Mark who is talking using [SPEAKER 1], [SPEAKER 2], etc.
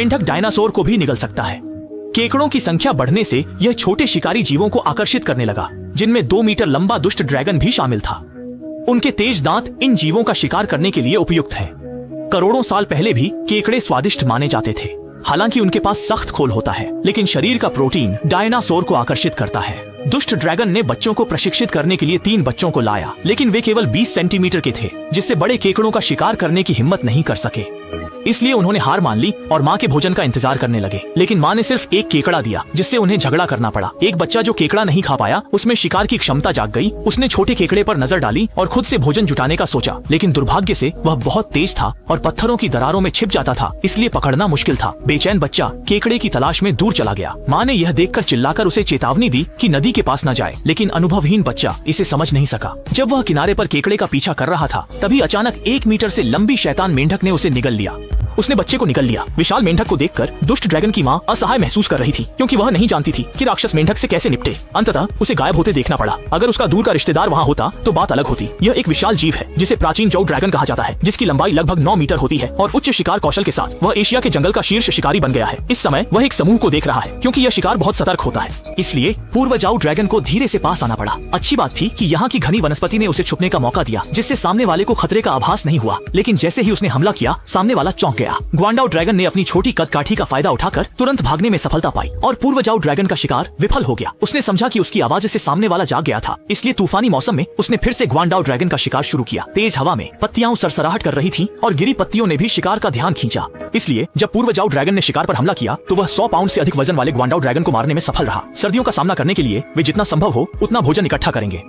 [SPEAKER 1] मेंढक डायनासोर को भी निगल सकता है। केकड़ों की संख्या बढ़ने से यह छोटे शिकारी जीवों को आकर्षित करने लगा, जिनमें 2 मीटर लंबा दुष्ट ड्रैगन भी शामिल था। उनके तेज दांत इन जीवों का शिकार करने के लिए उपयुक्त हैं। करोड़ों साल पहले भी केकड़े स्वादिष्ट माने जाते थे। हालांकि उनके पास सख्त खोल होता है, लेकिन शरीर का प्रोटीन डायनासोर को आकर्षित करता है। दुष्ट ड्रैगन ने बच्चों को प्रशिक्षित करने के लिए 3 बच्चों को लाया, लेकिन वे केवल 20 सेंटीमीटर के थे, जिससे बड़े केकड़ों का शिकार करने की हिम्मत नहीं कर सके। इसलिए उन्होंने हार मान ली और माँ के भोजन का इंतजार करने लगे। लेकिन माँ ने सिर्फ एक केकड़ा दिया, जिससे उन्हें झगड़ा करना पड़ा। एक बच्चा जो केकड़ा नहीं खा पाया, उसमें शिकार की क्षमता जाग गई। उसने छोटे केकड़े पर नजर डाली और खुद से भोजन जुटाने का सोचा, लेकिन दुर्भाग्य से वह बहुत तेज था और पत्थरों की दरारों में छिप जाता था, इसलिए पकड़ना मुश्किल था। बेचैन बच्चा केकड़े की तलाश में दूर चला गया। माँ ने यह देखकर चिल्लाकर उसे चेतावनी दी कि नदी के पास न जाए, लेकिन अनुभवहीन बच्चा इसे समझ नहीं सका। जब वह किनारे पर केकड़े का पीछा कर रहा था, तभी अचानक 1 मीटर से लंबी शैतान मेंढक ने उसे निगल लिया। उसने बच्चे को निगल लिया। विशाल मेंढक को देखकर दुष्ट ड्रैगन की माँ असहाय महसूस कर रही थी, क्योंकि वह नहीं जानती थी कि राक्षस मेंढक से कैसे निपटे। अंततः उसे गायब होते देखना पड़ा। अगर उसका दूर का रिश्तेदार वहाँ होता तो बात अलग होती। यह एक विशाल जीव है जिसे प्राचीन जौ ड्रैगन कहा जाता है, जिसकी लंबाई लगभग 9 मीटर होती है और उच्च शिकार कौशल के साथ वह एशिया के जंगल का शीर्ष शिकारी बन गया है। इस समय वह एक समूह को देख रहा है, क्योंकि यह शिकार बहुत सतर्क होता है। इसलिए पूर्वजाऊ ड्रैगन को धीरे से पास आना पड़ा। अच्छी बात थी कि यहाँ की घनी वनस्पति ने उसे छुपने का मौका दिया, जिससे सामने वाले को खतरे का आभास नहीं हुआ। लेकिन जैसे ही उसने हमला किया, सामने वाला चौंक गया। ग्वांडाओ ड्रैगन ने अपनी छोटी कदकाठी का फायदा उठाकर तुरंत भागने में सफलता पाई और पूर्वजाऊ ड्रैगन का शिकार विफल हो गया। उसने समझा कि उसकी आवाज से सामने वाला जाग गया था, इसलिए तूफानी मौसम में उसने फिर से ग्वांडाओ ड्रैगन का शिकार शुरू किया। तेज हवा में पत्तियां सरसराहट कर रही थीं और गिरी पत्तियों ने भी शिकार का ध्यान खींचा। इसलिए जब पूर्वजाऊ ड्रैगन ने शिकार पर हमला किया, तो वह 100 पाउंड से अधिक वजन वाले ग्वांडाओ ड्रैगन को मारने में सफल रहा। सर्दियों का सामना करने के लिए वे जितना संभव हो उतना भोजन इकट्ठा करेंगे।